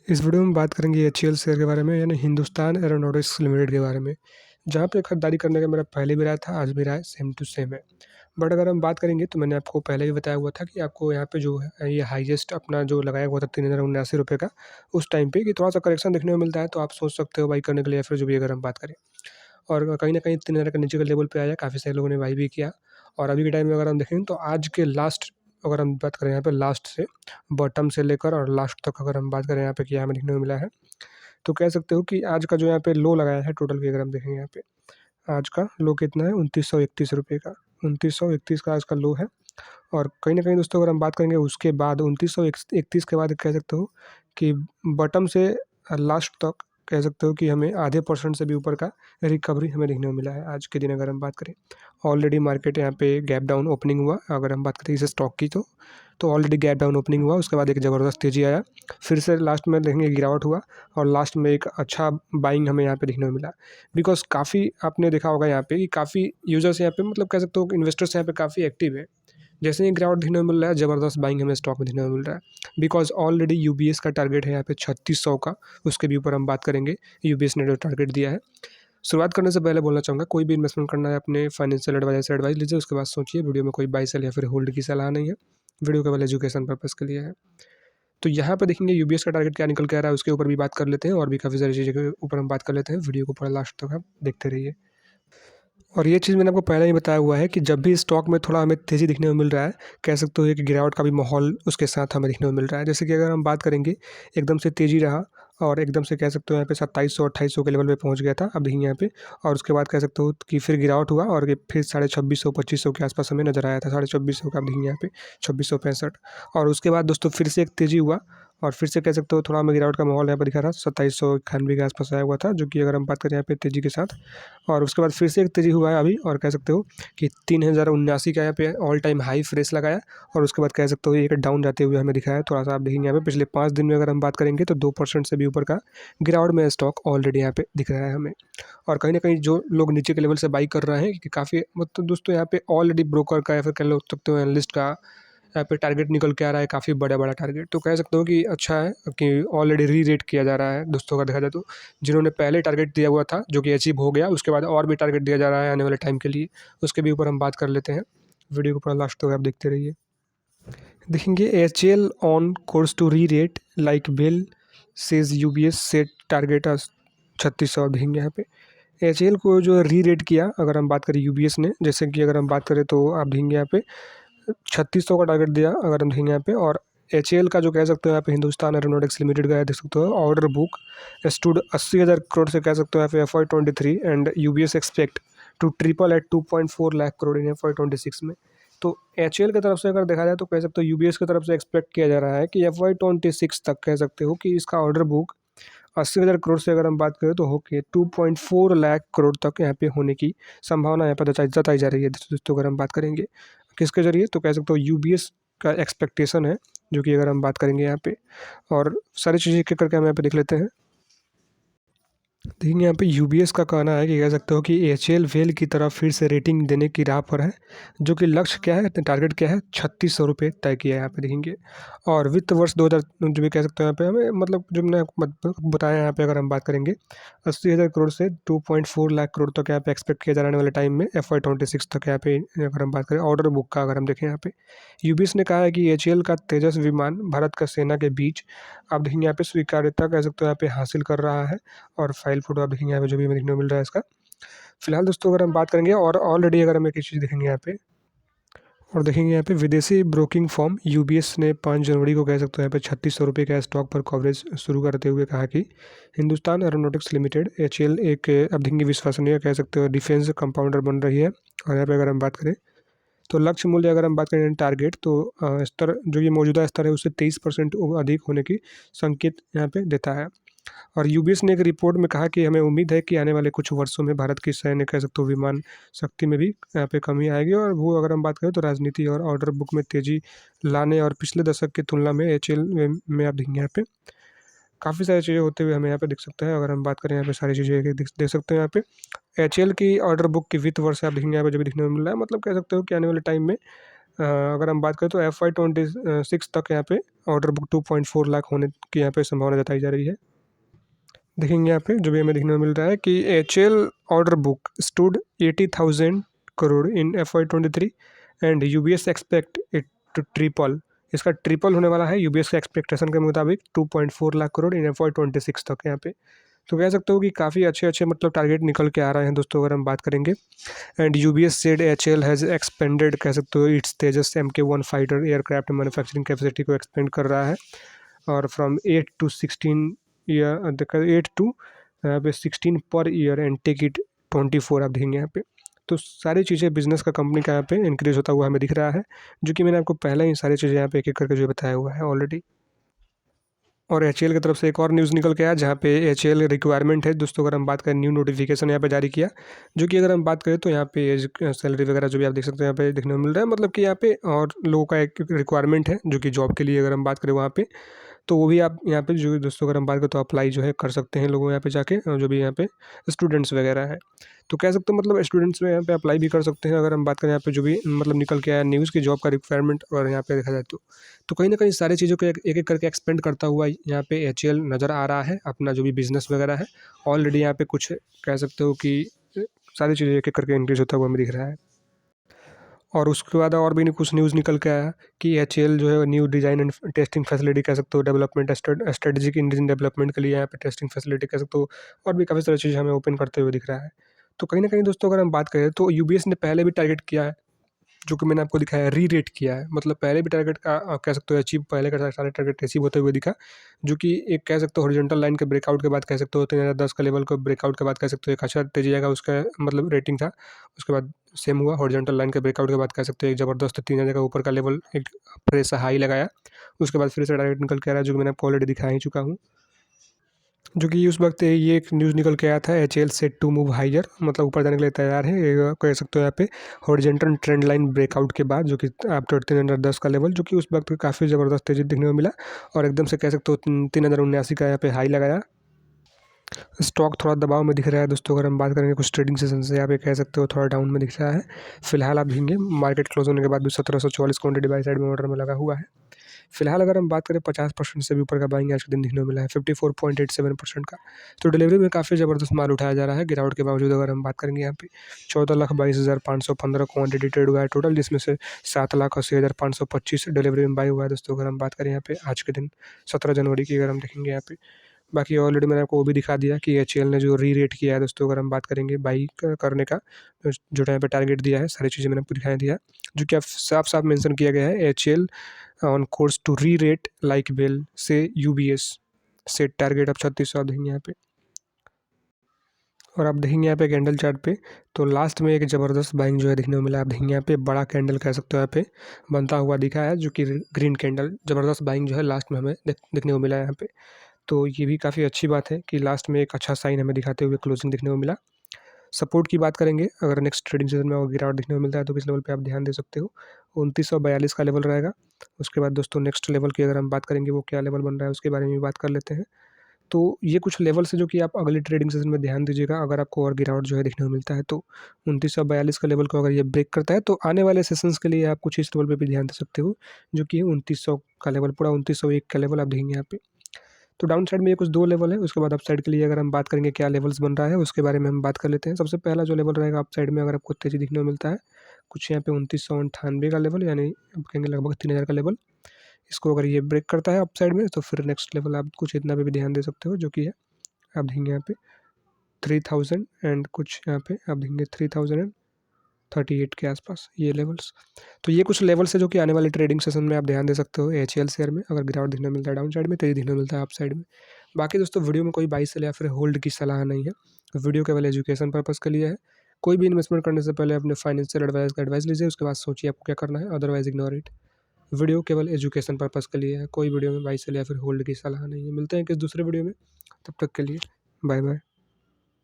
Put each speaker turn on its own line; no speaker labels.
इस वीडियो में बात करेंगे एचईएल शेयर के बारे में यानी हिंदुस्तान एरोनॉटिक्स लिमिटेड के बारे में, जहाँ पे खरीदारी करने का मेरा पहले भी राय था, आज भी राय सेम टू सेम है। बट अगर हम बात करेंगे तो मैंने आपको पहले भी बताया हुआ था कि आपको यहाँ पे जो है ये हाईएस्ट अपना जो लगाया हुआ था 3079 रुपये का, उस टाइम पे कि थोड़ा सा करेक्शन देखने को मिलता है तो आप सोच सकते हो बाई करने के लिए, या फिर जो भी अगर हम बात करें। और कहीं न कहीं 3000 के नीचे के लेवल पे आया, काफ़ी सारे लोगों ने बाई भी किया। और अभी के टाइम में अगर हम देखें तो आज के लास्ट, अगर हम बात करें यहाँ पे लास्ट से बॉटम से लेकर और लास्ट तक अगर हम बात करें यहाँ पे क्या हमें देखने को मिला है, तो कह सकते हो कि आज का जो यहाँ पे लो लगाया है टोटल की, अगर हम देखेंगे यहाँ पे आज का लो कितना है, 2931 रुपये का। 2931 का आज का लो है। और कहीं न कहीं दोस्तों अगर हम बात करेंगे उसके बाद 2931 के बाद कह सकते हो कि बॉटम से लास्ट तक कह सकते हो कि हमें आधे परसेंट से भी ऊपर का रिकवरी हमें देखने को मिला है आज के दिन, अगर हम बात करें। ऑलरेडी मार्केट यहाँ पे गैप डाउन ओपनिंग हुआ, अगर हम बात करें इस स्टॉक की तो ऑलरेडी गैप डाउन ओपनिंग हुआ, उसके बाद एक ज़बरदस्त तेज़ी आया, फिर से लास्ट में देखेंगे गिरावट हुआ और लास्ट में एक अच्छा बाइंग हमें यहाँ पे देखने को मिला। बिकॉज़ काफ़ी आपने देखा होगा यहाँ पे कि काफ़ी यूज़र्स यहाँ पे, मतलब कह सकते हो कि इन्वेस्टर्स यहाँ पे काफ़ी एक्टिव है। जैसे ही गिरावट देखने को मिल रहा है, ज़बरदस्त बाइंग हमें स्टॉक में देखने को मिल रहा है। बिकॉज़ ऑलरेडी यूबीएस का टारगेट है यहाँ पे 3600 का, उसके भी ऊपर हम बात करेंगे। यूबीएस ने जो टारगेट दिया है। शुरुआत करने से पहले बोलना चाहूँगा, कोई भी इन्वेस्टमेंट करना है अपने फाइनेंशियल एडवाइज़र से एडवाइस लीजिए, उसके बाद सोचिए। वीडियो में कोई बाय सेल या फिर होल्ड की सलाह नहीं है। वीडियो केवल एजुकेशन पर्पज़ के लिए है। तो यहाँ पे देखेंगे यूबीएस का टारगेट क्या निकल के आ रहा है, उसके ऊपर भी बात कर लेते हैं और भी काफ़ी सारी चीज़ों के ऊपर हम बात कर लेते हैं। वीडियो को पूरा लास्ट तक आप देखते रहिए। और ये चीज़ मैंने आपको पहले ही बताया हुआ है कि जब भी स्टॉक में थोड़ा हमें तेज़ी दिखने को मिल रहा है, कह सकते हो कि गिरावट का भी माहौल उसके साथ हमें देखने को मिल रहा है। जैसे कि अगर हम बात करेंगे, एकदम से तेज़ी रहा और एकदम से कह सकते हो यहाँ पे 2700-2800 के लेवल पे पहुँच गया था, अब देखिए यहाँ पे। और उसके बाद कह सकते हो कि फिर गिरावट हुआ और ये फिर 2650-2500 के आसपास हमें नज़र आया था, 2450 का, अब देखिए यहाँ पे 2665। और उसके बाद दोस्तों फिर से एक तेज़ी हुआ और फिर से कह सकते हो थोड़ा हमें गिरावट का माहौल यहाँ पर दिखा रहा, 2791 के आसपास आया हुआ था, जो कि अगर हम बात करें यहाँ पे तेज़ी के साथ। और उसके बाद फिर से एक तेज़ी हुआ है अभी, और कह सकते हो कि 3079 का यहाँ पे ऑल टाइम हाई फ्रेश लगाया। और उसके बाद कह सकते हो एक डाउन जाते हुए हमें दिखाया। थोड़ा-सा आप देखेंगे यहाँ पे पिछले 5 दिन में अगर हम बात करेंगे तो 2% से भी ऊपर का गिरावट में स्टॉक ऑलरेडी यहाँ पे दिख रहा है हमें। और कहीं न कहीं जो लोग नीचे के लेवल से बाई कर रहे हैं, कि काफ़ी मतलब दोस्तों यहाँ पे ऑलरेडी ब्रोकर का या फिर कह लो सकते हो एनालिस्ट का यहाँ पे टारगेट निकल के आ रहा है, काफ़ी बड़ा-बड़ा टारगेट। तो कह सकते हो कि अच्छा है कि ऑलरेडी री-रेट किया जा रहा है दोस्तों, का देखा जाए तो। जिन्होंने पहले टारगेट दिया हुआ था, जो कि अचीव हो गया, उसके बाद और भी टारगेट दिया जा रहा है आने वाले टाइम के लिए, उसके भी ऊपर हम बात कर लेते हैं। वीडियो को पूरा लास्ट तक आप देखते रहिए। देखेंगे HAL on course to re-rate like BEL says UBS set target 3600, देखेंगे यहाँ पे। एचएल को जो री-रेट किया, अगर हम बात करें यूबीएस ने, जैसे कि अगर हम बात करें तो आप देखेंगे यहाँ पे 3600 का टारगेट दिया, अगर हम देखेंगे यहाँ पे। और एचएएल का जो कह सकते हो यहाँ पे हिंदुस्तान एरोनॉटिक्स लिमिटेड का है, देख सकते हो ऑर्डर बुक स्टूड 80,000 करोड़ से, कह सकते हो यहाँ पे FY23, and UBS expect to triple at 2.4 lakh crore in FY26 में। तो एचएएल की तरफ से अगर देखा जाए तो कह सकते हो यूबीएस की तरफ से एक्सपेक्ट किया जा रहा है कि FY26 तक कह सकते हो कि इसका ऑर्डर बुक 80,000 करोड़ से, अगर हम बात करें तो होके 2.4 लाख करोड़ तक यहाँ पे होने की संभावना यहाँ पर जताई जा रही है दोस्तों। अगर हम बात करेंगे किसके ज़रिए, तो कह सकते हो यूबीएस का एक्सपेक्टेशन है, जो कि अगर हम बात करेंगे यहाँ पे। और सारी चीज़ें एक-एक करके हम यहाँ पे देख लेते हैं। देखिए यहाँ पे यूबीएस का कहना है कि कह सकते हो कि एचएएल वेल की तरफ फिर से रेटिंग देने की राह पर है, जो कि लक्ष्य क्या है, टारगेट क्या है, 3600 रुपये तय किया है यहाँ पे, देखेंगे। और वित्त वर्ष 2000 जो भी कह सकते हो यहाँ पे हमें, मतलब जो मैंने बताया यहाँ पे, अगर हम बात करेंगे 80,000 करोड़ से 2.4 लाख करोड़ तक यहाँ पे एक्सपेक्ट किया जा रहे वाले टाइम में, FY26 तक यहाँ पे। अगर हम बात करें ऑर्डर बुक का, अगर हम देखें यहाँ पे, यूबीएस ने कहा है कि एचएएल का तेजस विमान भारत का सेना के बीच, आप देखेंगे यहाँ पे स्वीकार्यता कह सकते हो यहाँ पे हासिल कर रहा है। और फाइल फोटो आप देखेंगे यहाँ पे जो भी हमें देखने को मिल रहा है इसका। फिलहाल दोस्तों अगर हम बात करेंगे, और ऑलरेडी अगर हम एक चीज़ देखेंगे यहाँ पे, और देखेंगे यहाँ पे विदेशी ब्रोकिंग फर्म यूबीएस ने 5 जनवरी को कह सकते हो यहाँ पे 3600 रुपये का स्टॉक पर कवरेज शुरू करते हुए कहा कि हिंदुस्तान एरोनॉटिक्स लिमिटेड एचएएल एक अब देखेंगे विश्वसनीय कह सकते हो डिफेंस कंपाउंडर बन रही है। और यहाँ पे अगर हम बात करें तो लक्ष्य मूल्य, अगर हम बात करें टारगेट, तो स्तर जो ये मौजूदा स्तर है उससे 23% अधिक होने की संकेत यहाँ पे देता है। और यूबीएस ने एक रिपोर्ट में कहा कि हमें उम्मीद है कि आने वाले कुछ वर्षों में भारत की सैन्य कह सकते हो विमान शक्ति में भी यहाँ पे कमी आएगी। और वो अगर हम बात करें तो राजनीति और ऑर्डर बुक में तेजी लाने और पिछले दशक की तुलना में एचएएल में आप देखेंगे यहाँ पे काफ़ी सारी चीज़ें होते हुए हमें यहाँ पे दिख सकता है। अगर हम बात करें यहाँ पे सारी चीज़ें देख सकते हैं यहाँ पे एचएएल की ऑर्डर बुक की वित्त वर्ष आप देखेंगे यहाँ पे जो भी दिखने को मिल रहा है, मतलब कह सकते हो कि आने वाले टाइम में अगर हम बात करें तो FY 26 तक यहाँ पे ऑर्डर बुक 2.4 लाख होने की यहाँ पे संभावना जताई जा रही है। देखेंगे यहाँ पे जो भी हमें देखने को मिल रहा है कि HAL order book stood 80,000 crore in FY 23 एंड UBS expect it to triple. इसका ट्रिपल होने वाला है UBS के एक्सपेक्टेशन के मुताबिक 2.4 लाख करोड़ इन FY 26 तक यहाँ पे। तो कह सकते हो कि काफ़ी अच्छे मतलब टारगेट निकल के आ रहे हैं दोस्तों अगर हम बात करेंगे। And UBS said HAL has expanded, कह सकते हो, it's Tejas MK1 fighter aircraft manufacturing capacity को एक्सपेंड कर रहा है और फ्रॉम 8 to 16 ईयर, देखा 8 to यहाँ पे 16 per year and take it 24 आप देखेंगे यहाँ पे। तो सारी चीज़ें बिजनेस का कंपनी का यहाँ पे इंक्रीज होता हुआ हमें दिख रहा है, जो कि मैंने आपको पहले ही सारी चीज़ें यहाँ पे एक एक करके जो बताया हुआ है ऑलरेडी। और HAL की तरफ से एक और न्यूज़ निकल के आया जहाँ पे HAL रिक्वायरमेंट है दोस्तों, अगर हम बात करें न्यू नोटिफिकेशन यहाँ पे जारी किया, जो कि अगर हम बात करें तो यहाँ पे एज सैलरी वगैरह जो भी आप देख सकते हैं यहाँ पे देखने को मिल रहा है, मतलब कि यहाँ पे और लोगों का एक रिक्वायरमेंट है जो कि जॉब के लिए अगर हम बात करें वहाँ पे, तो वो भी आप यहाँ पे जो दोस्तों अगर हम बात करें तो अप्लाई जो है कर सकते हैं लोगों यहाँ पे जाके, जो भी यहाँ पे स्टूडेंट्स वगैरह हैं। तो कह सकते हो मतलब स्टूडेंट्स में यहाँ पे अप्लाई भी कर सकते हैं अगर हम बात करें यहाँ पे जो भी मतलब निकल के आया न्यूज़ की जॉब का रिक्वायरमेंट, और यहाँ पे देखा जाए तो कहीं ना कहीं सारी चीज़ों को एक एक करके एक्सपेंड करता हुआ यहाँ पे HAL नज़र आ रहा है, अपना जो भी बिजनेस वगैरह है ऑलरेडी यहाँ पे कुछ कह सकते हो कि सारी चीज़ें एक एक करके इंक्रीज होता हुआ हमें दिख रहा है। और उसके बाद और भी कुछ न्यूज़ निकल के आया कि HAL जो है new design and testing facility, कह सकते हो, डेवलपमेंट स्ट्रेटेजिक इंजन डेवलपमेंट के लिए यहाँ पे टेस्टिंग फैसिलिटी, कह सकते हो, और भी काफ़ी सारी चीज़ें हमें ओपन करते हुए दिख रहा है। तो कहीं ना कहीं दोस्तों अगर हम बात करें तो UBS ने पहले भी टारगेट किया है, जो कि मैंने आपको दिखाया, री-रेट किया है, मतलब पहले भी टारगेट का कह सकते हो अचीव, पहले का सारे टारगेट अचीव होते हुए दिखा, जो कि एक कह सकते हो हॉरिजॉन्टल लाइन के ब्रेकआउट के बाद, कह सकते हो 3010 का लेवल को ब्रेकआउट के बाद, कह सकते हो एक अच्छा तेजी आएगा उसका मतलब रेटिंग था। उसके बाद सेम हुआ, हॉरिजॉन्टल लाइन के ब्रेकआउट के बाद कह सकते हो एक ज़बरदस्त 3000 का ऊपर का लेवल एक फ्रेश हाई लगाया। उसके बाद फिर से टारगेट निकल के आ रहा है, जो कि मैंने आपको ऑलरेडी दिखा ही चुका हूँ, जो कि उस वक्त ये एक न्यूज़ निकल के आया था HAL set to move higher, मतलब ऊपर जाने के लिए तैयार है, ये कह सकते हो यहाँ पे हॉरिजॉन्टल ट्रेंड लाइन ब्रेकआउट के बाद, जो कि आफ्टर 3010 का लेवल, जो कि उस वक्त काफ़ी ज़बरदस्त तेजी देखने को मिला और एकदम से कह सकते हो 3079 का यहाँ पे हाई लगाया। स्टॉक थोड़ा दबाव में दिख रहा है दोस्तों, अगर हम बात करेंगे कुछ ट्रेडिंग सेशन से यहाँ पे कह सकते हो थोड़ा डाउन में दिख रहा है। फिलहाल आप देखेंगे मार्केट क्लोज होने के बाद भी 1744 क्वांटिटी बाई साइड में ऑर्डर में लगा हुआ है। फिलहाल अगर हम बात करें 50% से भी ऊपर का बाइंग आज के दिन देखने को मिला है, 54.87% का। तो डिलीवरी में काफ़ी ज़बरदस्त माल उठाया जा रहा है गिरावट के बावजूद। अगर हम बात करेंगे यहाँ पे 14,22,515 क्वांटिटी ट्रेड हुआ है टोटल, जिसमें से 7,80,525 डिलीवरी में बाई हुआ है दोस्तों, अगर हम बात करें यहाँ पे आज के दिन 17 जनवरी की, अगर हम देखेंगे यहाँ पे। बाकी ऑलरेडी मैंने आपको वो भी दिखा दिया कि HAL ने जो री-रेट किया है दोस्तों, अगर हम बात करेंगे बाई करने का जो टाइम पे टारगेट दिया है, सारी चीज़ें मैंने आपको दिखा दिया, जो कि आप साफ-साफ मेंशन किया गया है HAL on course to re-rate like BEL से UBS सेट टारगेट आप 3600 देंगे यहाँ पे। और आप देखेंगे यहाँ पे कैंडल चार्ट पे, तो लास्ट में एक ज़बरदस्त बाइंग जो है देखने को मिला। आप देखेंगे यहाँ पे बड़ा कैंडल, कह सकते हो, यहाँ पे बनता हुआ दिखा है, जो कि ग्रीन कैंडल, ज़बरदस्त बाइंग जो है लास्ट में हमें देखने को मिला है यहाँ पे। तो ये भी काफ़ी अच्छी बात है कि लास्ट में एक अच्छा साइन हमें दिखाते हुए क्लोजिंग देखने को मिला। सपोर्ट की बात करेंगे, अगर नेक्स्ट ट्रेडिंग सेशन में और गिरावट देखने को मिलता है तो किस लेवल पे आप ध्यान दे सकते हो, 2942 का लेवल रहेगा। उसके बाद दोस्तों नेक्स्ट लेवल की अगर हम बात करेंगे वो क्या लेवल बन रहा है उसके बारे में भी बात कर लेते हैं। तो ये कुछ लेवल्स है जो कि आप अगले ट्रेडिंग सेशन में ध्यान दीजिएगा, अगर आपको और गिरावट जो है देखने को मिलता है तो 2942 का लेवल को अगर ये ब्रेक करता है तो आने वाले सेशंस के लिए आप कुछ इस लेवल पे भी ध्यान दे सकते हो, जो कि 2900 का लेवल, पूरा 2901 का लेवल आप देखेंगे यहाँ पे। तो डाउन साइड में ये कुछ 2 लेवल है, उसके बाद अप साइड के लिए अगर हम बात करेंगे क्या लेवल्स बन रहा है उसके बारे में हम बात कर लेते हैं। सबसे पहला जो लेवल रहेगा अप साइड में, अगर आपको तेज़ी दिखने को मिलता है कुछ यहाँ पे 2998 का लेवल, यानी आप कहेंगे लगभग 3000 का लेवल, इसको अगर ये ब्रेक करता है अप साइड में तो फिर नेक्स्ट लेवल आप कुछ इतना पे भी ध्यान दे सकते हो, जो कि है आप देखेंगे यहाँ पे 3000 एंड कुछ यहाँ पे आप देखेंगे 3038 के आसपास ये लेवल्स। तो ये कुछ लेवल्स है जो कि आने वाले ट्रेडिंग सेशन में आप ध्यान दे सकते हो HAL शेयर में, अगर गिरावट दिखने मिलता है डाउन साइड में, तेजी दिखने मिलता है अप साइड में। बाकी दोस्तों वीडियो में कोई बाई सेल या फिर होल्ड की सलाह नहीं है, वीडियो केवल एजुकेशन पर्पज़ के लिए है। कोई भी इन्वेस्टमेंट करने से पहले अपने फाइनेंशियल एडवाइस का एडवाइस लीजिए, उसके बाद सोचिए आपको क्या करना है, अदरवाइज इग्नोर इट। वीडियो केवल एजुकेशन पर्पज़ के लिए है, कोई वीडियो में बाई सेल या फिर होल्ड की सलाह नहीं है। मिलते हैं किस दूसरे वीडियो में, तब तक के लिए बाय बाय।